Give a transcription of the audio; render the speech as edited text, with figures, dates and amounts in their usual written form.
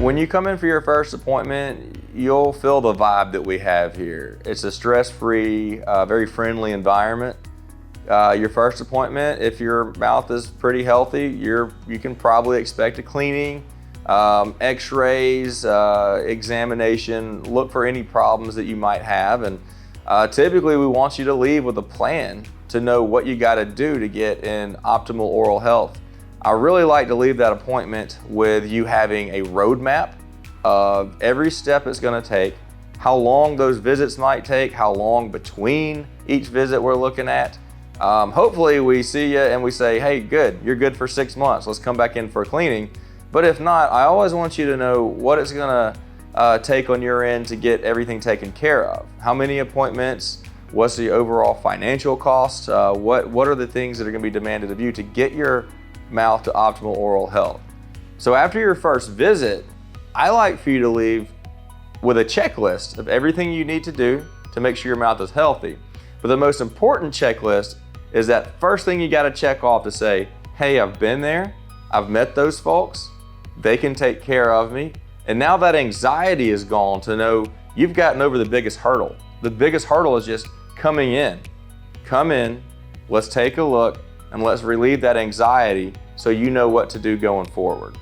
When you come in for your first appointment, you'll feel the vibe that we have here. It's a stress-free, very friendly environment. Your first appointment, if your mouth is pretty healthy, you can probably expect a cleaning, x-rays, examination, look for any problems that you might have. And typically we want you to leave with a plan to know what you got to do to get in optimal oral health. I really like to leave that appointment with you having a roadmap of every step it's going to take, how long those visits might take, how long between each visit we're looking at. Hopefully we see you and we say, hey, good, you're good for 6 months. Let's come back in for a cleaning. But if not, I always want you to know what it's going to take on your end to get everything taken care of. How many appointments? What's the overall financial cost? What are the things that are going to be demanded of you to get your mouth to optimal oral health? So after your first visit, I like for you to leave with a checklist of everything you need to do to make sure your mouth is healthy. But the most important checklist is that first thing you got to check off to say, hey, I've been there, I've met those folks, they can take care of me, and now that anxiety is gone to know you've gotten over the biggest hurdle. The biggest hurdle is just coming in. Come in, let's take a look, and let's relieve that anxiety so you know what to do going forward.